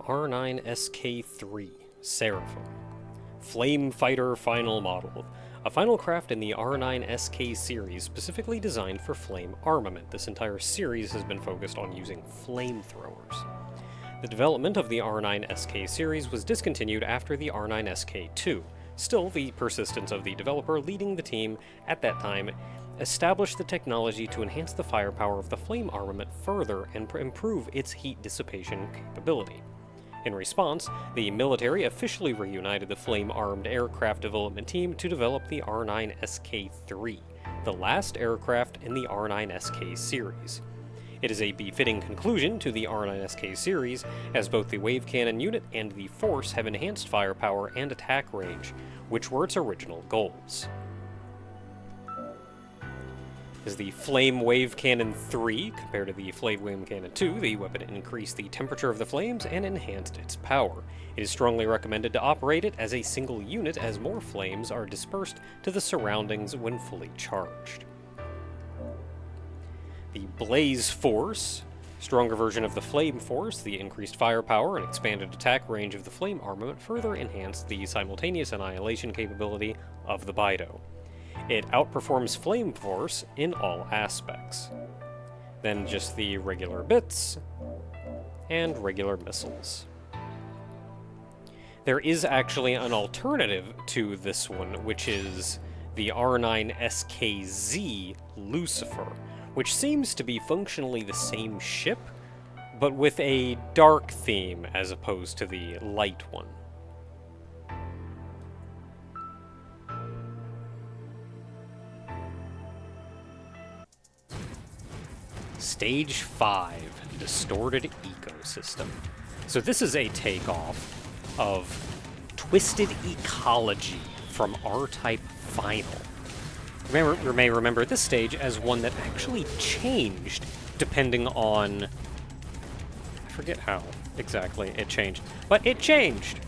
R9SK3 Seraphim Flame Fighter Final Model, a final craft in the R9SK series specifically designed for flame armament. This entire series has been focused on using flamethrowers. The development of the R9SK series was discontinued after the R9SK2. Still, the persistence of the developer leading the team at that time established the technology to enhance the firepower of the flame armament further and improve its heat dissipation capability. In response, the military officially reunited the flame-armed aircraft development team to develop the R9SK3, the last aircraft in the R9SK series. It is a befitting conclusion to the R9SK series, as both the wave cannon unit and the force have enhanced firepower and attack range, which were its original goals. As the Flame Wave Cannon 3, compared to the Flame Wave Cannon 2, the weapon increased the temperature of the flames and enhanced its power. It is strongly recommended to operate it as a single unit, as more flames are dispersed to the surroundings when fully charged. The Blaze Force, stronger version of the Flame Force, the increased firepower and expanded attack range of the flame armament further enhanced the simultaneous annihilation capability of the Bido. It outperforms Flame Force in all aspects. Then just the regular bits and regular missiles. There is actually an alternative to this one, which is the R9SKZ Lucifer, which seems to be functionally the same ship, but with a dark theme as opposed to the light one. Stage 5, Distorted Ecosystem. So this is a takeoff of Twisted Ecology from R-Type Final. You may remember this stage as one that actually changed depending on... I forget how exactly it changed, but it changed!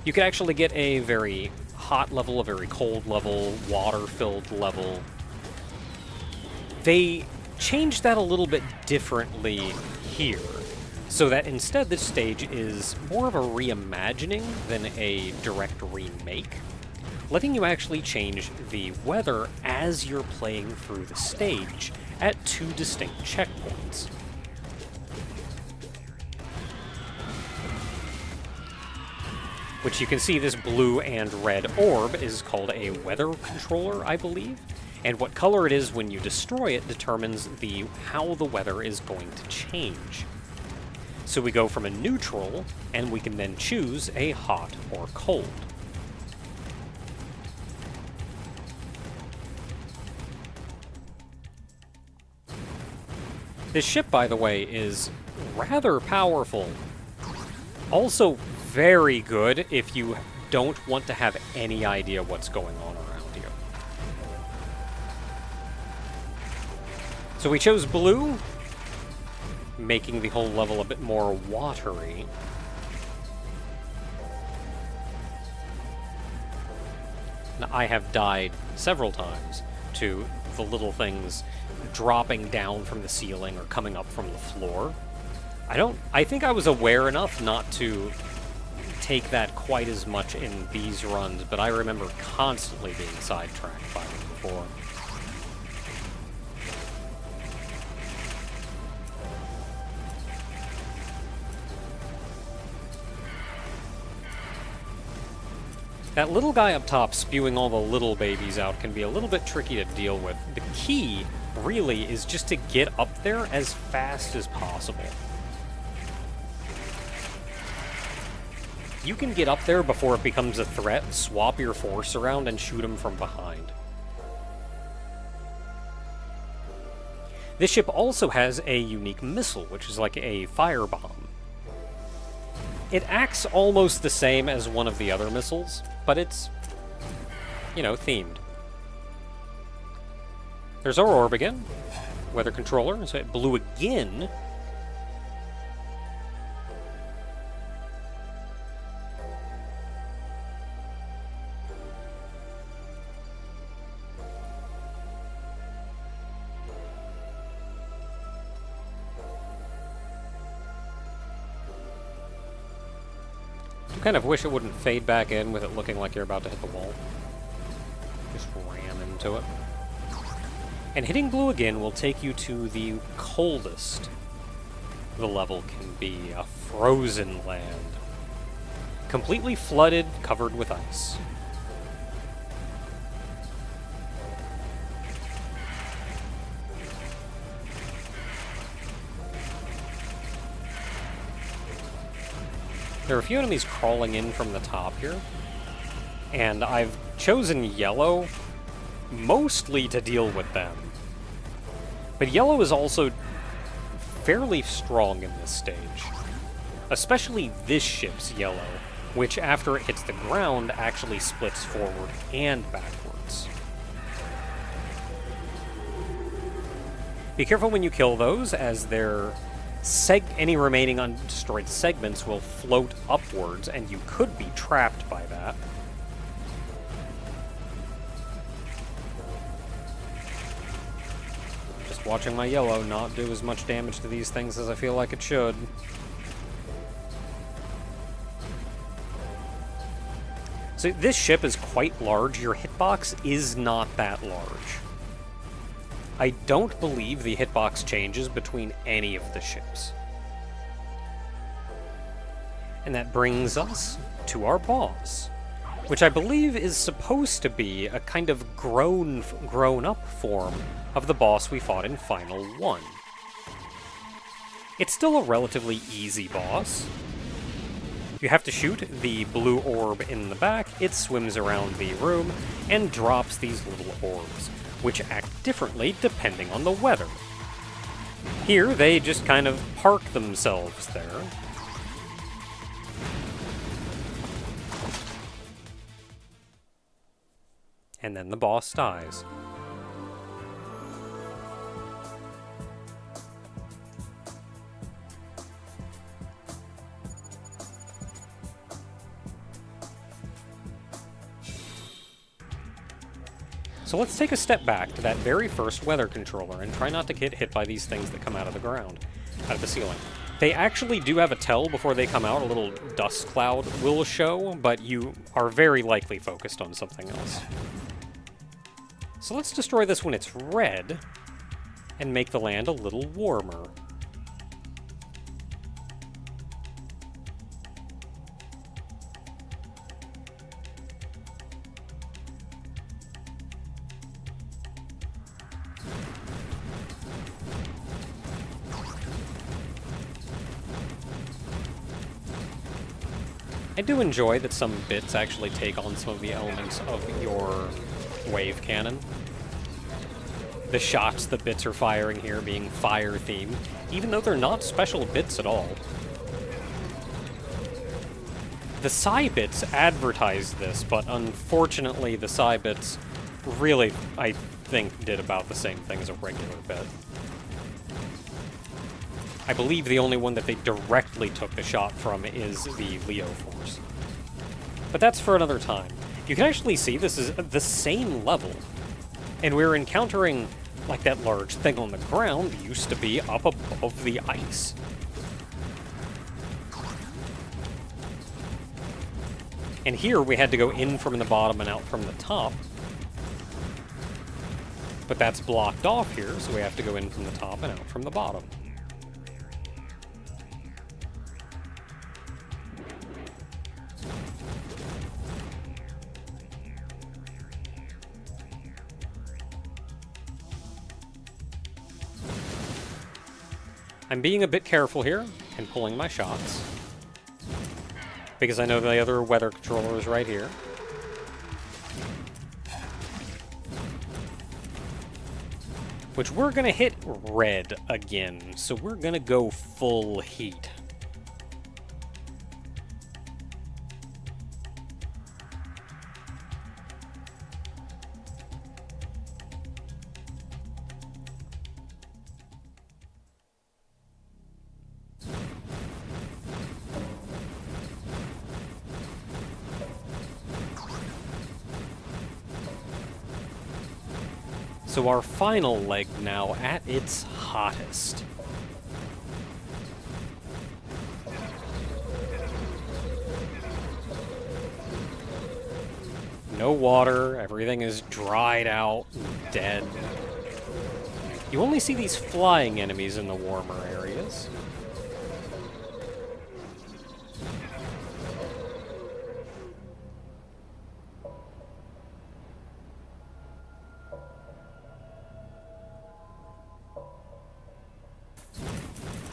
You could actually get a very hot level, a very cold level, water-filled level. They changed that a little bit differently here, so that instead this stage is more of a reimagining than a direct remake, letting you actually change the weather as you're playing through the stage at 2 distinct checkpoints. Which you can see this blue and red orb is called a weather controller, I believe. And what color it is when you destroy it determines how the weather is going to change. So we go from a neutral, and we can then choose a hot or cold. This ship, by the way, is rather powerful. Also very good if you don't want to have any idea what's going on around you. So we chose blue, making the whole level a bit more watery. Now, I have died several times to the little things dropping down from the ceiling or coming up from the floor. I think I was aware enough not to take that quite as much in these runs, but I remember constantly being sidetracked by them before. That little guy up top spewing all the little babies out can be a little bit tricky to deal with. The key, really, is just to get up there as fast as possible. You can get up there before it becomes a threat, swap your force around, and shoot him from behind. This ship also has a unique missile, which is like a firebomb. It acts almost the same as one of the other missiles, but it's, themed. There's our orb again. Weather controller, so it blew again. Kind of wish it wouldn't fade back in with it looking like you're about to hit the wall. Just ram into it. And hitting blue again will take you to the coldest the level can be, a frozen land. Completely flooded, covered with ice. There are a few enemies crawling in from the top here, and I've chosen yellow mostly to deal with them. But yellow is also fairly strong in this stage. Especially this ship's yellow, which after it hits the ground actually splits forward and backwards. Be careful when you kill those, as their any remaining undestroyed segments will float upwards, and you could be trapped by that. Just watching my yellow not do as much damage to these things as I feel like it should. So this ship is quite large. Your hitbox is not that large. I don't believe the hitbox changes between any of the ships. And that brings us to our boss, which I believe is supposed to be a kind of grown-up form of the boss we fought in Final 1. It's still a relatively easy boss. You have to shoot the blue orb in the back, it swims around the room, and drops these little orbs, which act differently depending on the weather. Here, they just kind of park themselves there. And then the boss dies. So let's take a step back to that very first weather controller and try not to get hit by these things that come out of the ground, out of the ceiling. They actually do have a tell before they come out, a little dust cloud will show, but you are very likely focused on something else. So let's destroy this when it's red, and make the land a little warmer. I do enjoy that some bits actually take on some of the elements of your wave cannon. The shots the bits are firing here being fire-themed, even though they're not special bits at all. The Psy bits advertised this, but unfortunately the Psy bits really, I think, did about the same thing as a regular bit. I believe the only one that they directly took the shot from is the Leo Force. But that's for another time. You can actually see this is the same level. And we're encountering, like, that large thing on the ground used to be up above the ice. And here we had to go in from the bottom and out from the top. But that's blocked off here, so we have to go in from the top and out from the bottom. I'm being a bit careful here and pulling my shots, because I know the other weather controller is right here. Which we're gonna hit red again, so we're gonna go full heat. So our final leg now at its hottest. no water, everything is dried out, dead. You only see these flying enemies in the warmer areas.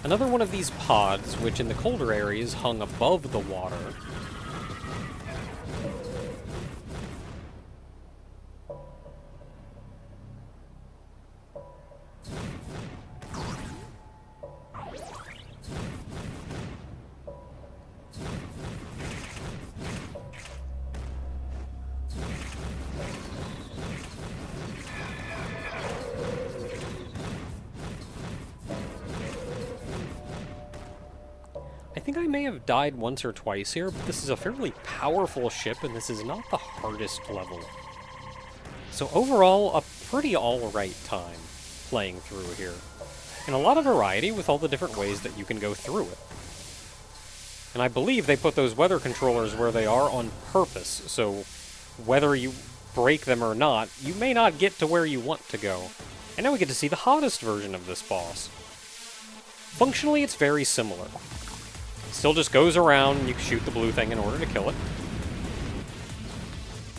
Another one of these pods, which in the colder areas hung above the water. I think I may have died once or twice here, but this is a fairly powerful ship, and this is not the hardest level. So overall, a pretty alright time playing through here. And a lot of variety with all the different ways that you can go through it. And I believe they put those weather controllers where they are on purpose, so whether you break them or not, you may not get to where you want to go. And now we get to see the hottest version of this boss. Functionally, it's very similar. Still just goes around, and you can shoot the blue thing in order to kill it.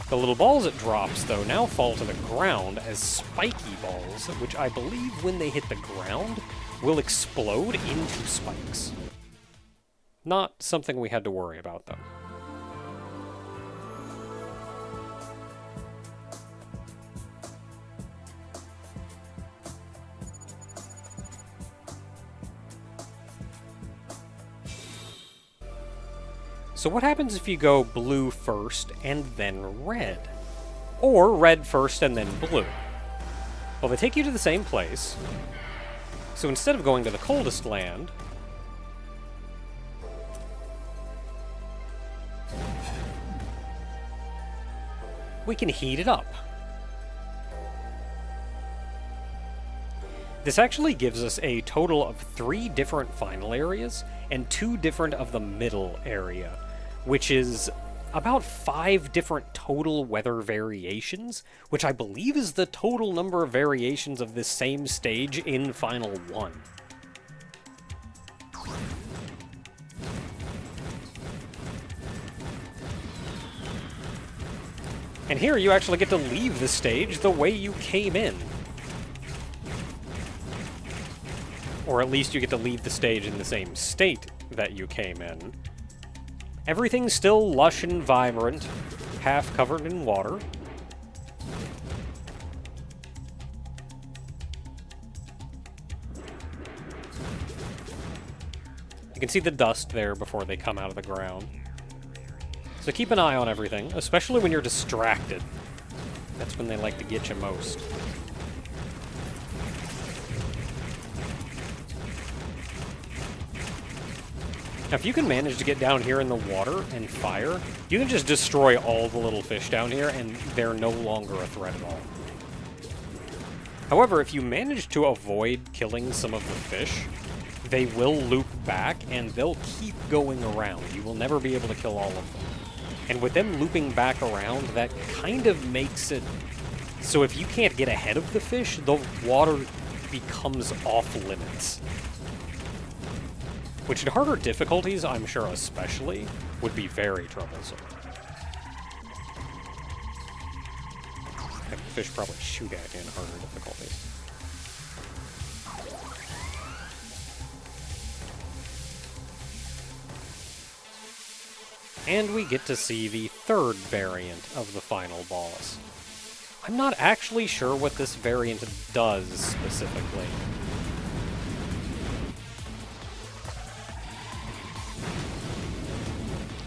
The little balls it drops, though, now fall to the ground as spiky balls, which I believe when they hit the ground will explode into spikes. Not something we had to worry about, though. So what happens if you go blue first and then red? Or red first and then blue? Well, they take you to the same place. So instead of going to the coldest land, we can heat it up. This actually gives us a total of 3 different final areas and 2 different of the middle area, which is about 5 different total weather variations, which I believe is the total number of variations of this same stage in Final 1. And here you actually get to leave the stage the way you came in. Or at least you get to leave the stage in the same state that you came in. Everything's still lush and vibrant, half covered in water. You can see the dust there before they come out of the ground. So keep an eye on everything, especially when you're distracted. That's when they like to get you most. Now, if you can manage to get down here in the water and fire, you can just destroy all the little fish down here, and they're no longer a threat at all. However, if you manage to avoid killing some of the fish, they will loop back, and they'll keep going around. You will never be able to kill all of them. And with them looping back around, that kind of makes it so if you can't get ahead of the fish, the water becomes off limits. Which in harder difficulties, I'm sure especially, would be very troublesome. Heck, the fish probably shoot at you in harder difficulties. And we get to see the 3rd variant of the final boss. I'm not actually sure what this variant does specifically.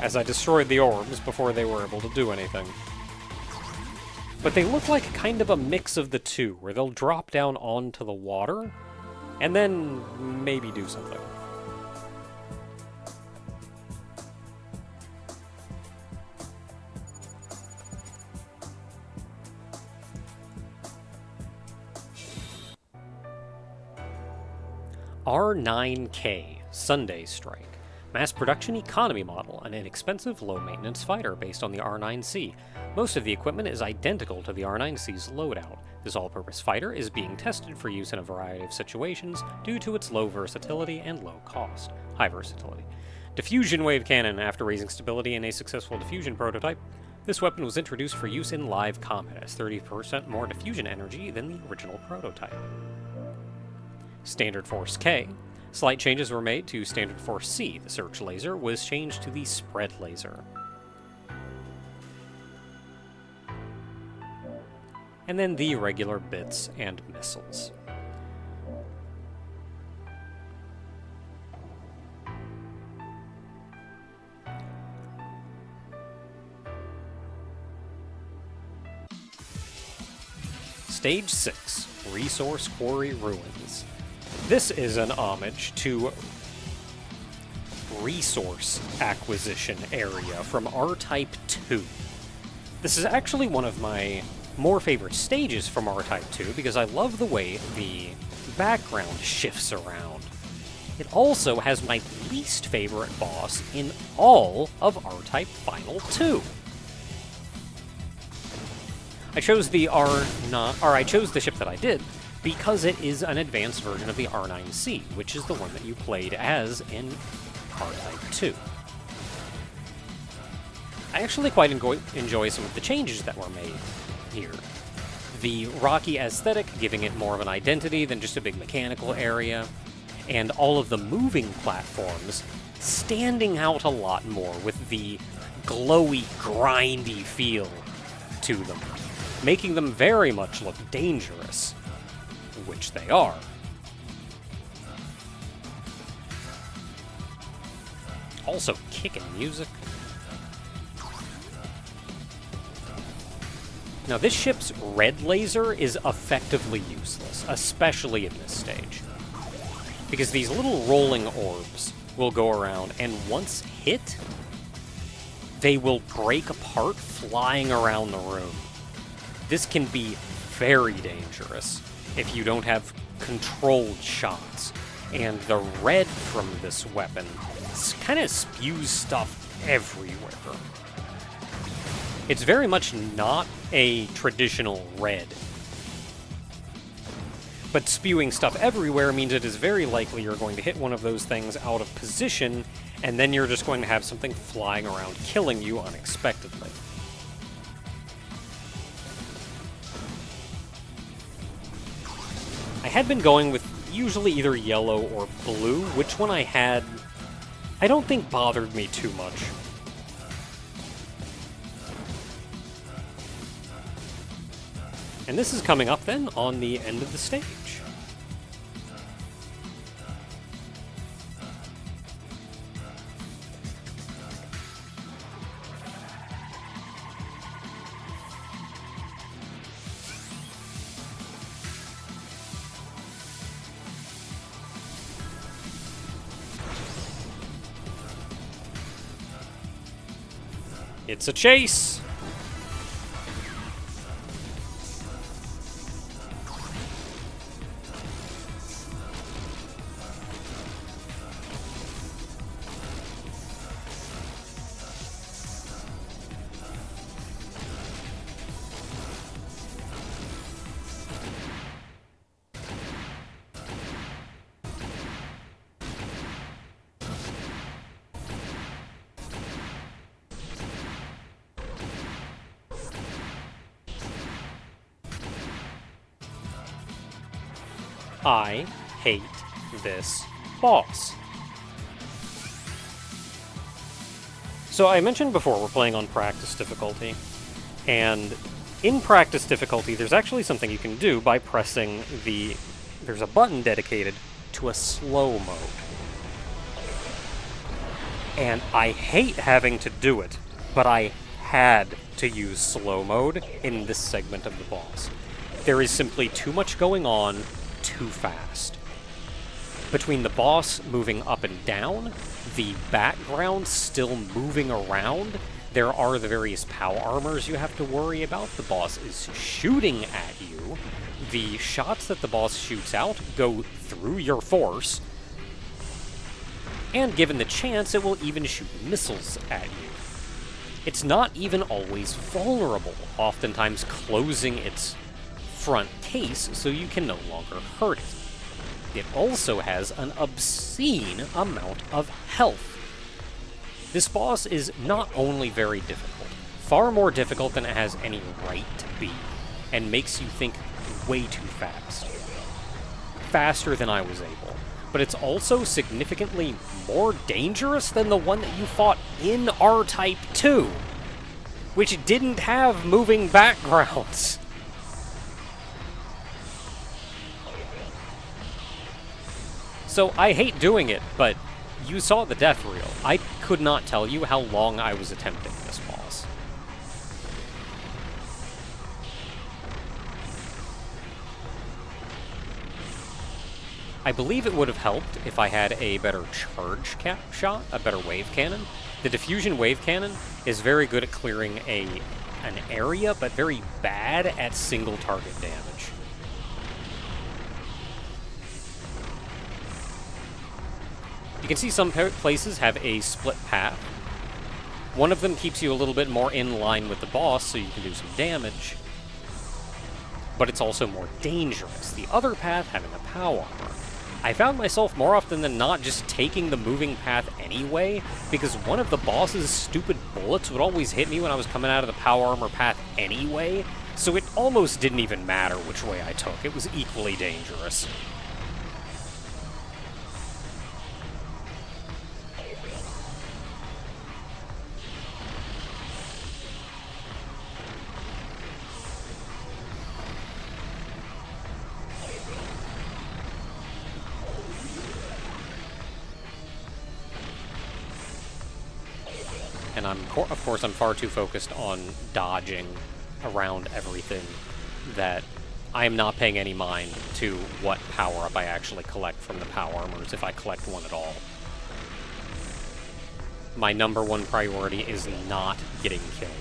As I destroyed the orbs before they were able to do anything. But they look like kind of a mix of the two, where they'll drop down onto the water, and then maybe do something. R9K Sunday Strike. Mass production economy model, an inexpensive, low-maintenance fighter based on the R9C. Most of the equipment is identical to the R9C's loadout. This all-purpose fighter is being tested for use in a variety of situations due to its low versatility and low cost. High versatility. Diffusion wave cannon. After raising stability in a successful diffusion prototype, this weapon was introduced for use in live combat. It has 30% more diffusion energy than the original prototype. Standard Force K. Slight changes were made to Standard Force C. The search laser was changed to the spread laser. And then the regular bits and missiles. Stage 6, Resource Quarry Ruins. This is an homage to Resource Acquisition Area from R-Type 2. This is actually one of my more favorite stages from R-Type 2 because I love the way the background shifts around. It also has my least favorite boss in all of R-Type Final 2. I chose the I chose the ship that I did because it is an advanced version of the R9C, which is the one that you played as in R-Type 2. I actually quite enjoy some of the changes that were made here. The rocky aesthetic, giving it more of an identity than just a big mechanical area, and all of the moving platforms standing out a lot more with the glowy, grindy feel to them, making them very much look dangerous. Which they are. Also, kickin' music. Now, this ship's red laser is effectively useless, especially in this stage. Because these little rolling orbs will go around, and once hit, they will break apart flying around the room. This can be very dangerous if you don't have controlled shots. And the red from this weapon kind of spews stuff everywhere. It's very much not a traditional red. But spewing stuff everywhere means it is very likely you're going to hit one of those things out of position, and then you're just going to have something flying around killing you unexpectedly. I had been going with usually either yellow or blue. Which one I had, I don't think bothered me too much. And this is coming up then on the end of the stage. It's a chase! I hate this boss. So I mentioned before we're playing on practice difficulty, and in practice difficulty there's actually something you can do by pressing there's a button dedicated to a slow mode. And I hate having to do it, but I had to use slow mode in this segment of the boss. There is simply too much going on too fast. Between the boss moving up and down, the background still moving around, there are the various POW armors you have to worry about. The boss is shooting at you. The shots that the boss shoots out go through your force. and given the chance, it will even shoot missiles at you. It's not even always vulnerable, oftentimes closing its front case so you can no longer hurt it. It also has an obscene amount of health. This boss is not only very difficult, far more difficult than it has any right to be, and makes you think way too fast. Faster than I was able. But it's also significantly more dangerous than the one that you fought in R-Type 2, which didn't have moving backgrounds. So I hate doing it, but you saw the death reel. I could not tell you how long I was attempting this boss. I believe it would have helped if I had a better charge cap shot, a better wave cannon. The diffusion wave cannon is very good at clearing an area, but very bad at single target damage. You can see some places have a split path. One of them keeps you a little bit more in line with the boss, so you can do some damage. But it's also more dangerous. The other path having a power armor. I found myself more often than not just taking the moving path anyway, because one of the boss's stupid bullets would always hit me when I was coming out of the power armor path anyway, so it almost didn't even matter which way I took. It was equally dangerous. And of course, I'm far too focused on dodging around everything that I am not paying any mind to what power-up I actually collect from the power armors, if I collect one at all. My number one priority is not getting killed.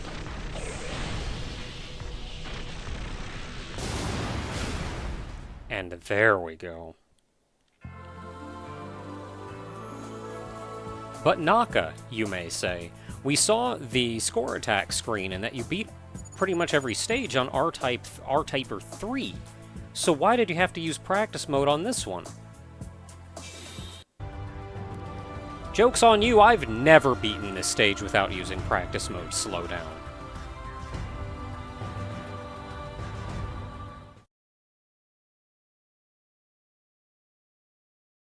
And there we go. But Naka, you may say. We saw the score attack screen and that you beat pretty much every stage on R-Type or 3. So why did you have to use practice mode on this one? Joke's on you, I've never beaten this stage without using practice mode slowdown.